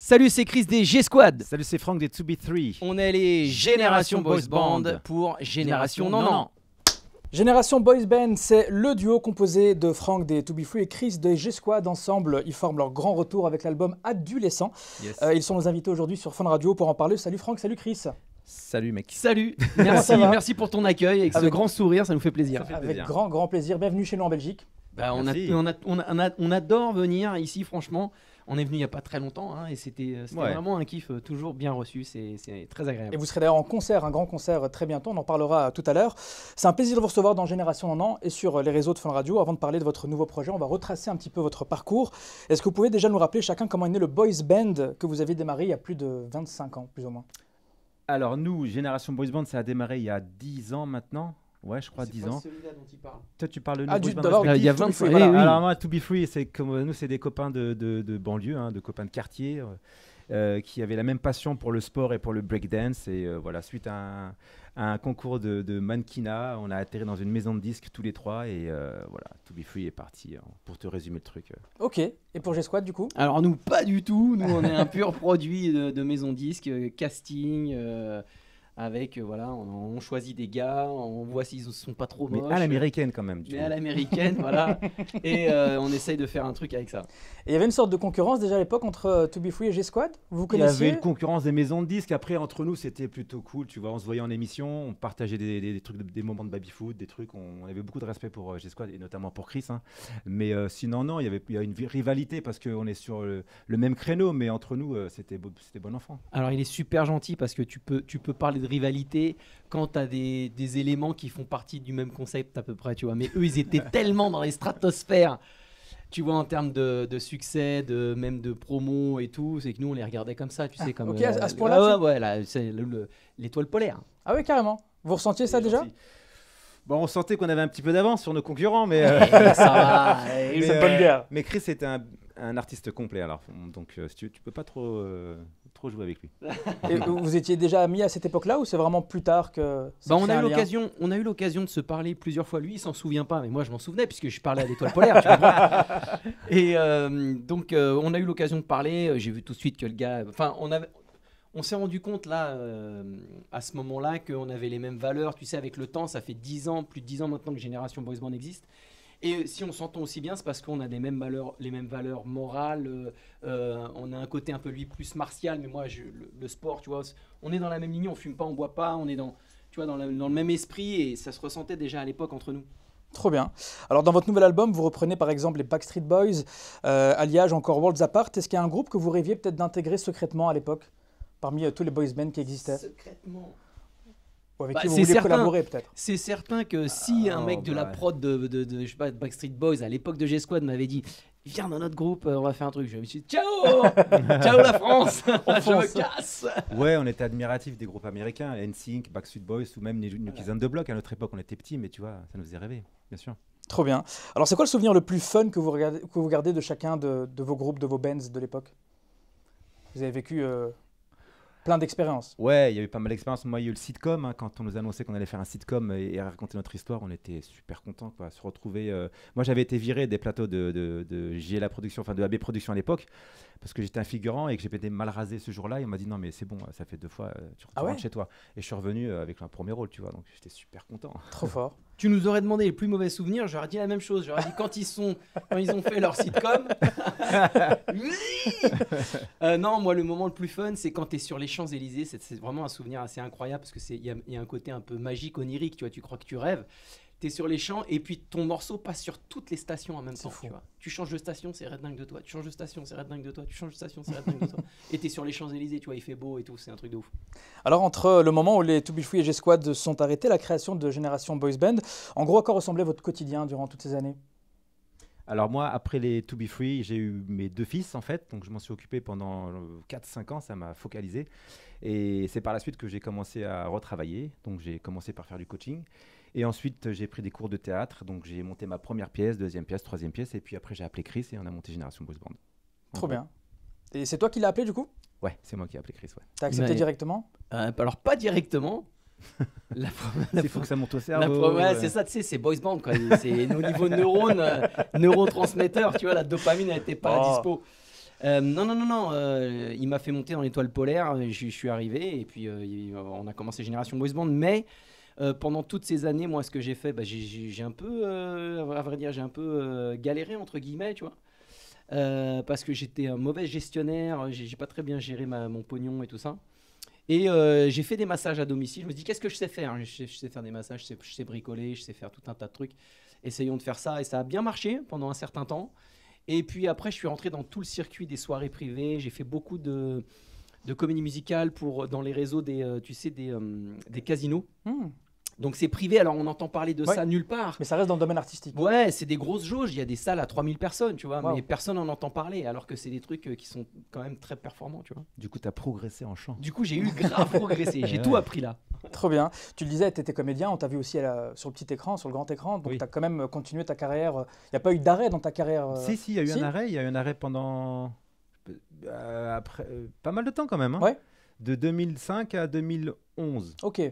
Salut, c'est Chris des G-Squad. Salut, c'est Franck des 2B3. On est les Génération Boys Band pour Génération Non. Génération Boys Band, c'est le duo composé de Franck des 2B3 et Chris des G-Squad. Ensemble, ils forment leur grand retour avec l'album Adolescent. Yes. Ils sont nos invités aujourd'hui sur Fun Radio pour en parler. Salut Franck, salut Chris. Salut mec. Salut, ça va merci pour ton accueil avec ce Avec- grand sourire, ça nous fait plaisir. Ça fait Avec plaisir. grand plaisir. Bienvenue chez nous en Belgique. Merci. On adore venir ici, franchement. On est venu il n'y a pas très longtemps et c'était Ouais. vraiment un kiff toujours bien reçu, c'est très agréable. Et vous serez d'ailleurs en concert, un grand concert très bientôt. On en parlera tout à l'heure. C'est un plaisir de vous recevoir dans Génération Non et sur les réseaux de Fun Radio. Avant de parler de votre nouveau projet, on va retracer un petit peu votre parcours. Est-ce que vous pouvez déjà nous rappeler chacun comment est né le Boys Band que vous avez démarré il y a plus de 25 ans, plus ou moins? Alors nous, Génération Boys Band, ça a démarré il y a 10 ans maintenant. Ouais, je crois 10 ans. celui-là dont il parle. Toi, tu parles de nous, Ah, Boys du- Band d'abord, respectifs. il y a To Be 20 Free, oui, voilà. oui. Alors moi, To Be Free, c'est comme nous, c'est des copains de banlieue, de copains de quartier, qui avaient la même passion pour le sport et pour le breakdance. Et voilà, suite à un concours de mannequinat, on a atterri dans une maison de disques tous les trois. Et voilà, To Be Free est parti, pour te résumer le truc. Ok. Et pour G-Squad, du coup? Alors nous, pas du tout. Nous, on est un pur produit de maison disque, casting, avec, voilà, on choisit des gars, on voit s'ils sont pas trop Mais moches. à l'américaine quand même. Mais à l'américaine, voilà. Et on essaye de faire un truc avec ça. Et il y avait une sorte de concurrence déjà à l'époque entre To Be Free et G-Squad? Vous Il y avait connaissiez? une concurrence des maisons de disques. Après, entre nous, c'était plutôt cool. Tu vois, on se voyait en émission, on partageait des trucs, des moments de baby-foot, des trucs. On avait beaucoup de respect pour G-Squad et notamment pour Chris. Mais sinon, non, il y a une rivalité parce qu'on est sur le même créneau. Mais entre nous, c'était bon enfant. Alors il est super gentil parce que tu peux parler de rivalité quand tu as des éléments qui font partie du même concept à peu près, tu vois. Mais eux, ils étaient tellement dans les stratosphères, tu vois, en termes de succès, même de promo et tout, c'est que nous, on les regardait comme ça, tu sais. Comme, ok, à ce point-là, ouais, là, c'est l'étoile polaire. Ah oui, carrément. Vous ressentiez ça déjà? Bon, on sentait qu'on avait un petit peu d'avance sur nos concurrents, mais, Ça va. Mais c'est bonne guerre. mais Chris était un artiste complet. Alors, donc, tu peux pas trop jouer avec lui. Et vous étiez déjà amis à cette époque-là ou c'est vraiment plus tard que ça Bah, on crée a un lien? eu l'occasion de se parler plusieurs fois. Lui, il s'en souvient pas, mais moi, je m'en souvenais puisque je parlais à l'étoile polaire. Tu comprends. Et donc, on a eu l'occasion de parler. J'ai vu tout de suite que le gars. Enfin, on s'est rendu compte là, à ce moment-là, qu'on avait les mêmes valeurs. Tu sais, avec le temps, ça fait 10 ans, plus de 10 ans maintenant que Génération Boys Band existe. Et si on s'entend aussi bien, c'est parce qu'on a les mêmes valeurs morales. On a un côté un peu lui plus martial, mais moi le sport, tu vois, on est dans la même ligne, on fume pas, on boit pas, on est tu vois, dans le même esprit et ça se ressentait déjà à l'époque entre nous. Trop bien. Alors dans votre nouvel album, vous reprenez par exemple les Backstreet Boys, Alliage, encore Worlds Apart. Est-ce qu'il y a un groupe que vous rêviez peut-être d'intégrer secrètement à l'époque, parmi tous les boys bands qui existaient, Secrètement. ou avec Bah, qui vous c'est vouliez certain. collaborer peut-être? C'est certain que si un mec de la bah. prod de je sais pas, de Backstreet Boys à l'époque de G-Squad m'avait dit viens dans notre groupe, on va faire un truc, je me suis dit ciao ciao la France, je me casse. Ouais, on était admiratifs des groupes américains, NSYNC, Backstreet Boys ou même New Kids on the Block. À notre époque, on était petits, mais tu vois, ça nous faisait rêver, bien sûr. Trop bien. Alors c'est quoi le souvenir le plus fun que vous gardez de chacun de vos groupes, de vos bands de l'époque? Vous avez vécu plein d'expériences. Ouais, il y a eu pas mal d'expériences. Moi, il y a eu le sitcom. Quand on nous annonçait qu'on allait faire un sitcom et raconter notre histoire, on était super contents, quoi. Se retrouver. Moi, j'avais été viré des plateaux de JLA Production, enfin de AB Production à l'époque, parce que j'étais un figurant et que j'étais mal rasé ce jour-là. Et on m'a dit non, mais c'est bon, ça fait 2 fois, tu Ah rentres ouais chez toi. Et je suis revenu avec un premier rôle, tu vois. Donc j'étais super content. Trop fort. Tu nous aurais demandé les plus mauvais souvenirs, j'aurais dit la même chose. J'aurais dit quand ils ont fait leur sitcom. Oui. Non, moi le moment le plus fun, c'est quand tu es sur les Champs-Élysées. C'est vraiment un souvenir assez incroyable parce que il y a un côté un peu magique, onirique. Tu vois, tu crois que tu rêves. Tu es sur les champs et puis ton morceau passe sur toutes les stations en même temps. fou. Tu vois. Tu changes de station, c'est red dingue de toi. Tu changes de station, c'est red dingue de toi. Tu changes de station, c'est red dingue de toi. Et tu es sur les Champs-Élysées, tu vois, il fait beau et tout. C'est un truc de ouf. Alors entre le moment où les To Be Free et G-Squad sont arrêtés, la création de Génération Boys Band, en gros à quoi ressemblait votre quotidien durant toutes ces années? Alors moi, après les To Be Free, j'ai eu mes 2 fils en fait, donc je m'en suis occupé pendant 4-5 ans, ça m'a focalisé. Et c'est par la suite que j'ai commencé à retravailler, donc j'ai commencé par faire du coaching. Et ensuite, j'ai pris des cours de théâtre, donc j'ai monté ma première pièce, deuxième pièce, troisième pièce, et puis après j'ai appelé Chris et on a monté Génération Boys Band. Trop bien. Et c'est toi qui l'as appelé du coup? Ouais, c'est moi qui ai appelé Chris, ouais. T'as accepté Ouais. directement? Alors pas directement. La Il faut que ça monte au cerveau. Ouais, c'est ça, tu sais, c'est boys band, quoi. C'est au niveau neurones, neurotransmetteurs, tu vois, la dopamine n'était pas Oh. à dispo. Non. Il m'a fait monter dans l'étoile polaire. Je suis arrivé et puis on a commencé Génération Boys Band. Mais pendant toutes ces années, moi, ce que j'ai fait, j'ai un peu, à vrai dire, j'ai un peu galéré entre guillemets, tu vois, parce que j'étais un mauvais gestionnaire. J'ai pas très bien géré mon pognon et tout ça. Et j'ai fait des massages à domicile. Je me dis, qu'est-ce que je sais faire? Je sais faire des massages, je sais bricoler, je sais faire tout un tas de trucs. Essayons de faire ça. Et ça a bien marché pendant un certain temps. Et puis après, je suis rentré dans tout le circuit des soirées privées. J'ai fait beaucoup de comédie musicale dans les réseaux des casinos. Donc c'est privé, alors on entend parler de ça nulle part. Mais ça reste dans le domaine artistique. Ouais, c'est des grosses jauges, il y a des salles à 3000 personnes, tu vois, Wow. mais personne n'en entend parler, alors que c'est des trucs qui sont quand même très performants, tu vois. Du coup, tu as progressé en chant. Du coup, j'ai eu grave progressé, j'ai tout appris là. Trop bien. Tu le disais, tu étais comédien, on t'a vu aussi sur le petit écran, sur le grand écran, donc Oui. tu as quand même continué ta carrière. Il n'y a pas eu d'arrêt dans ta carrière Si, il y a eu un arrêt. Il y a eu un arrêt pendant après, pas mal de temps quand même. Hein. Ouais. De 2005 à 2011, Ok,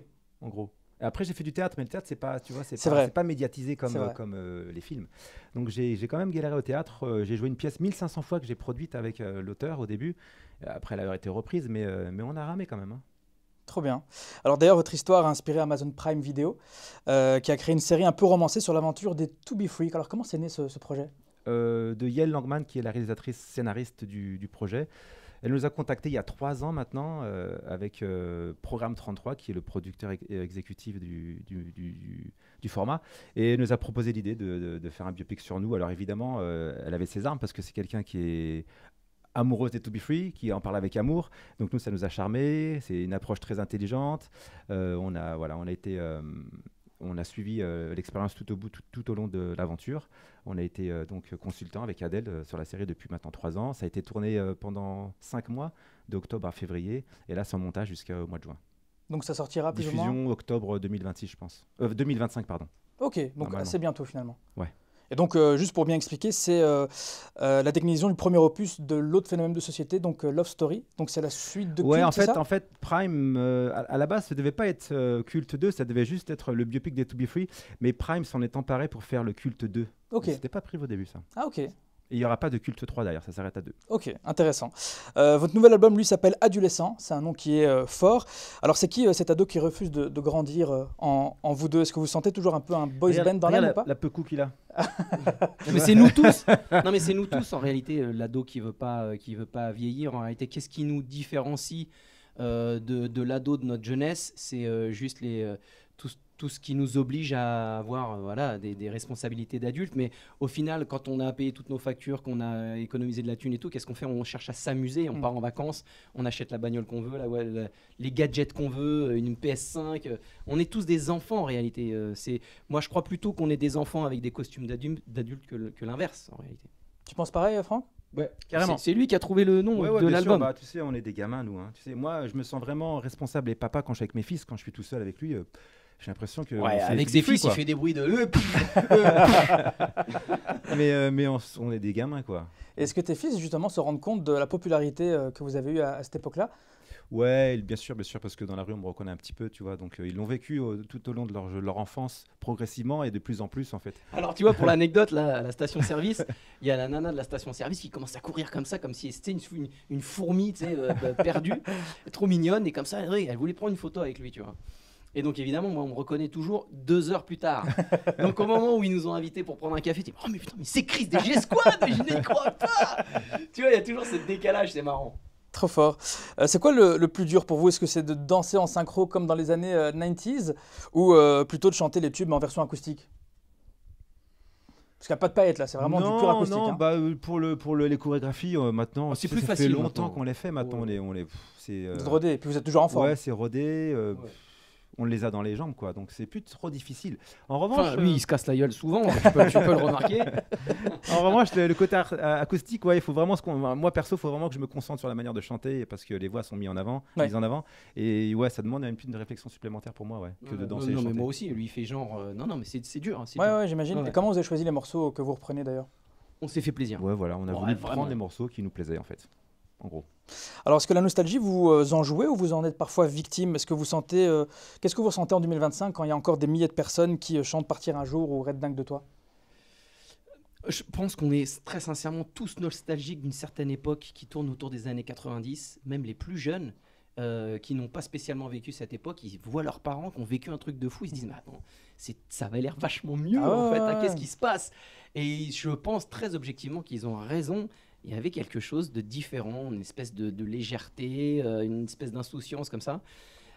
en gros. Et après, j'ai fait du théâtre, mais le théâtre, c'est pas, tu vois, C'est vrai. c'est pas médiatisé C'est vrai. comme les films. Donc, j'ai quand même galéré au théâtre. J'ai joué une pièce 1500 fois que j'ai produite avec l'auteur au début. Après, elle a été reprise, mais on a ramé quand même. Hein. trop bien. Alors d'ailleurs, votre histoire a inspiré Amazon Prime Video, qui a créé une série un peu romancée sur l'aventure des To Be Free. Alors comment c'est né ce projet? De Yael Langman, qui est la réalisatrice scénariste du projet. Elle nous a contactés il y a 3 ans maintenant avec Programme 33, qui est le producteur exécutif du format, et elle nous a proposé l'idée de faire un biopic sur nous. Alors évidemment, elle avait ses armes parce que c'est quelqu'un qui est amoureuse des To Be Free, qui en parle avec amour. Donc nous, ça nous a charmés. C'est une approche très intelligente. On a suivi l'expérience tout au long de l'aventure. On a été donc consultant avec Adèle sur la série depuis maintenant 3 ans. Ça a été tourné pendant 5 mois, d'octobre à février. Et là, c'est en montage jusqu'au mois de juin. Donc ça sortira plus ou moins. Diffusion octobre 2026, je pense. 2025, pardon. Ok, donc Normalement. assez bientôt finalement. Ouais. Et donc, juste pour bien expliquer, c'est la déclinaison du premier opus de l'autre phénomène de société, donc Love Story. Donc c'est la suite de Ouais, Culte, c'est ça en fait, Prime, à la base, ça devait pas être Culte 2, ça devait juste être le biopic des To Be Free. Mais Prime s'en est emparé pour faire le Culte 2. Ok. C'était pas prévu au début, ça. Ah ok. Et il n'y aura pas de Culte 3 d'ailleurs, ça s'arrête à 2. Ok, intéressant. Votre nouvel album, lui, s'appelle Adolescent. C'est un nom qui est fort. Alors, c'est qui cet ado qui refuse de grandir en vous deux? Est-ce que vous sentez toujours un peu un boys band dans l'âme ou pas? la peucou qu'il a. Mais c'est nous tous. Non, mais c'est nous tous en réalité, l'ado qui veut pas vieillir. En réalité, qu'est-ce qui nous différencie de l'ado de notre jeunesse? C'est juste tout ce qui nous oblige à avoir voilà, des responsabilités d'adultes. Mais au final, quand on a payé toutes nos factures, qu'on a économisé de la thune et tout, qu'est-ce qu'on fait? On cherche à s'amuser, on part en vacances, on achète la bagnole qu'on veut, les gadgets qu'on veut, une PS5. On est tous des enfants en réalité. Moi, je crois plutôt qu'on est des enfants avec des costumes d'adultes que l'inverse en réalité. Tu penses pareil, Franck? Ouais, carrément. C'est lui qui a trouvé le nom Ouais, de bien sûr. l'album. Bah, tu sais, on est des gamins, nous. Hein. Tu sais, moi, je me sens vraiment responsable et papa quand je suis avec mes fils, quand je suis tout seul avec lui. J'ai l'impression que. Ouais, on fait avec To ses Be Free, fils, quoi. il fait des bruits de. Mais on est des gamins, quoi. Est-ce que tes fils, justement, se rendent compte de la popularité que vous avez eue à cette époque-là? Ouais, bien sûr, parce que dans la rue, on me reconnaît un petit peu, tu vois. Donc, ils l'ont vécu tout au long de leur enfance, progressivement et de plus en plus, en fait. Alors, tu vois, pour l'anecdote, là, à la station-service, il y a la nana de la station-service qui commence à courir comme ça, comme si c'était une fourmi, tu sais, perdue, trop mignonne, et comme ça, elle voulait prendre une photo avec lui, tu vois. Et donc, évidemment, moi, on me reconnaît toujours 2 heures plus tard. Donc, au moment où ils nous ont invités pour prendre un café, tu dis, oh, mais putain, mais c'est Chris des G-Squad, mais je n'y crois pas. Tu vois, il y a toujours ce décalage, c'est marrant. Trop fort. C'est quoi le plus dur pour vous? Est-ce que c'est de danser en synchro comme dans les années 90s ou plutôt de chanter les tubes mais en version acoustique? Parce qu'il n'y a pas de paillettes là, c'est vraiment du pur acoustique. Non, hein. bah, pour les chorégraphies, maintenant, Oh, c'est tu plus sais, ça facile fait longtemps maintenant. qu'on les fait. Maintenant, Ouais. c'est. Vous êtes rodés et puis vous êtes toujours en forme. Ouais, c'est rodé. On les a dans les jambes, quoi. Donc, c'est plus trop difficile. En revanche, Enfin, lui, il se casse la gueule souvent, tu peux le remarquer. En revanche, le côté acoustique, ouais, il faut vraiment moi perso, il faut vraiment que je me concentre sur la manière de chanter parce que les voix sont mises en avant. Et ouais, ça demande une réflexion supplémentaire pour moi, ouais, que de danser et Non, mais chanter. moi aussi, lui, il fait genre. Non, mais c'est dur. Hein, c'est Ouais, dur. ouais, j'imagine. Ouais. Et comment vous avez choisi les morceaux que vous reprenez d'ailleurs? On s'est fait plaisir. Ouais, voilà, on a Ouais, voulu vraiment. prendre les morceaux qui nous plaisaient en fait. En gros. Alors, est-ce que la nostalgie, vous en jouez ou vous en êtes parfois victime? Est-ce que vous sentez, qu'est-ce que vous ressentez en 2025 quand il y a encore des milliers de personnes qui chantent Partir un jour ou Red Dingue de toi? Je pense qu'on est très sincèrement tous nostalgiques d'une certaine époque qui tourne autour des années 90, même les plus jeunes qui n'ont pas spécialement vécu cette époque, ils voient leurs parents qui ont vécu un truc de fou, ils se disent mais attends, ça avait l'air vachement mieux en fait, hein, qu'est-ce qui se passe? Et je pense très objectivement qu'ils ont raison, il y avait quelque chose de différent, une espèce de légèreté, une espèce d'insouciance comme ça.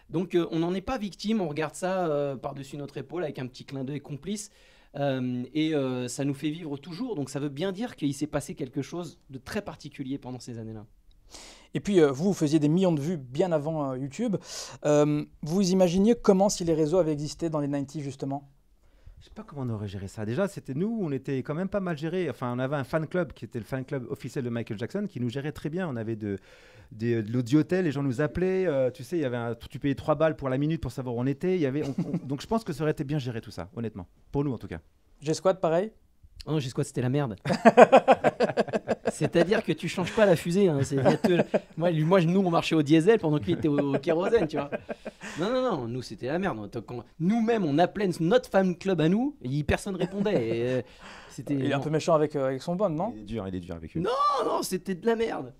Donc on n'en est pas victime, on regarde ça par-dessus notre épaule avec un petit clin d'œil complice. Et ça nous fait vivre toujours, donc ça veut bien dire qu'il s'est passé quelque chose de très particulier pendant ces années-là. Et puis vous faisiez des millions de vues bien avant YouTube. Vous imaginiez comment si les réseaux avaient existé dans les 90s justement? Je sais pas comment on aurait géré ça. Déjà, c'était nous, on était quand même pas mal gérés. Enfin, on avait un fan club qui était le fan club officiel de Michael Jackson qui nous gérait très bien. On avait de l'audiotel, les gens nous appelaient. Tu sais, il y avait tu payais 3 balles pour la minute pour savoir où on était. Donc je pense que ça aurait été bien géré tout ça, honnêtement. Pour nous en tout cas. G-Squad, pareil? Oh non, G-Squad, c'était la merde. C'est-à-dire que tu changes pas la fusée. Hein. Moi, nous, on marchait au diesel pendant qu'il était au kérosène, tu vois. Non, nous, c'était la merde. Nous-mêmes, on appelait notre fan club à nous, et personne répondait. Il est un peu méchant avec son bon, non? Il est dur avec eux. Non, c'était de la merde.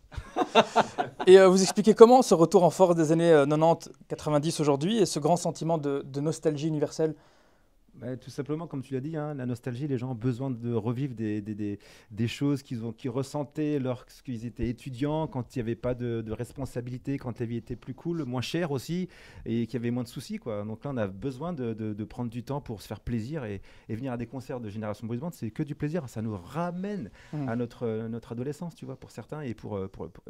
Et vous expliquez comment ce retour en force des années 90-90 aujourd'hui et ce grand sentiment de nostalgie universelle? Tout simplement, comme tu l'as dit, hein, la nostalgie, les gens ont besoin de revivre des choses qu'ils ressentaient lorsqu'ils étaient étudiants, quand il n'y avait pas de responsabilité, quand la vie était plus cool, moins chère aussi, et qu'il y avait moins de soucis, quoi. Donc là, on a besoin de prendre du temps pour se faire plaisir et venir à des concerts de Génération Boys Band, c'est que du plaisir. Ça nous ramène à notre adolescence, tu vois, pour certains, et pour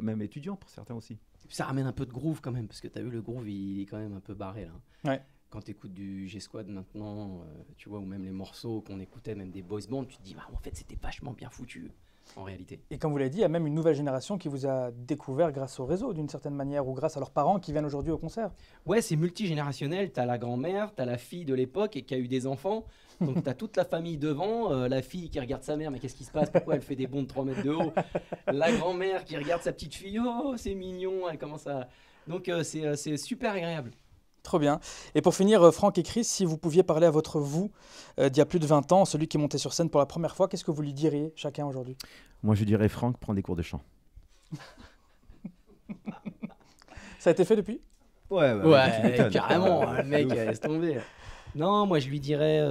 même étudiants, pour certains aussi. Ça ramène un peu de groove quand même, parce que tu as vu, le groove, il est quand même un peu barré, là. Ouais. Quand tu écoutes du G-Squad maintenant, tu vois, ou même les morceaux qu'on écoutait, même des boys bands, tu te dis, en fait, c'était vachement bien foutu, en réalité. Et comme vous l'avez dit, il y a même une nouvelle génération qui vous a découvert grâce au réseau, d'une certaine manière, ou grâce à leurs parents qui viennent aujourd'hui au concert. Ouais, c'est multigénérationnel. Tu as la grand-mère, tu as la fille de l'époque et qui a eu des enfants. Donc, tu as toute la famille devant. La fille qui regarde sa mère, mais qu'est-ce qui se passe? Pourquoi elle fait des bonds de 3 mètres de haut? La grand-mère qui regarde sa petite fille. Oh, c'est mignon. Elle commence à... Donc, c'est super agréable. Trop bien. Et pour finir, Franck et Chris, si vous pouviez parler à votre vous d'il y a plus de 20 ans, celui qui est monté sur scène pour la première fois, qu'est-ce que vous lui diriez chacun aujourd'hui? Moi, je dirais Franck, prends des cours de chant. Ça a été fait depuis? Ouais, carrément. Le mec, laisse tomber. Non, moi, je lui dirais...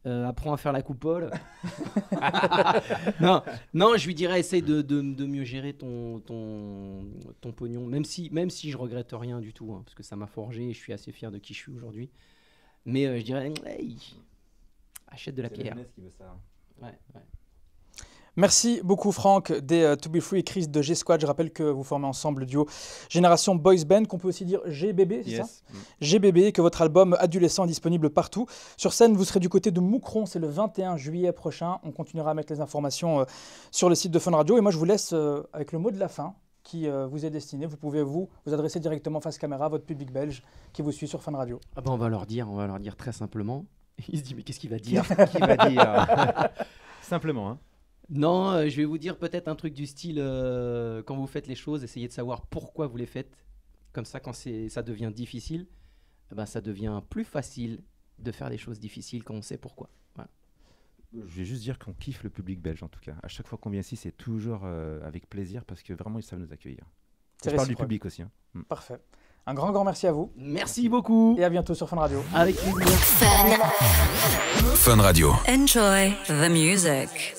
apprends à faire la coupole. non, je lui dirais essaye de mieux gérer ton pognon, même si je regrette rien du tout, hein, parce que ça m'a forgé et je suis assez fier de qui je suis aujourd'hui. Mais je dirais, hey, achète de la pierre. Qui veut ça. Ouais. Merci beaucoup Franck des To Be Free et Chris de G-Squad. Je rappelle que vous formez ensemble le duo Génération Boys Band, qu'on peut aussi dire GBB, c'est ça? GBB, que votre album Adolescent est disponible partout. Sur scène, vous serez du côté de Moucron, c'est le 21 juillet prochain. On continuera à mettre les informations sur le site de Fun Radio. Et moi, je vous laisse avec le mot de la fin qui vous est destiné. Vous pouvez vous adresser directement face caméra à votre public belge qui vous suit sur Fun Radio. Ah ben on va leur dire très simplement. Il se dit, mais qu'est-ce qu'il va dire? Qui va dire simplement, hein. Non, je vais vous dire peut-être un truc du style, quand vous faites les choses, essayez de savoir pourquoi vous les faites. Comme ça, quand ça devient difficile, ça devient plus facile de faire des choses difficiles quand on sait pourquoi. Voilà. Je vais juste dire qu'on kiffe le public belge en tout cas. À chaque fois qu'on vient ici, c'est toujours avec plaisir parce que vraiment, ils savent nous accueillir. Je parle du public aussi. Hein. Parfait. Un grand merci à vous. Merci beaucoup. Et à bientôt sur Fun Radio. Avec plaisir. Fun Radio. Enjoy the music.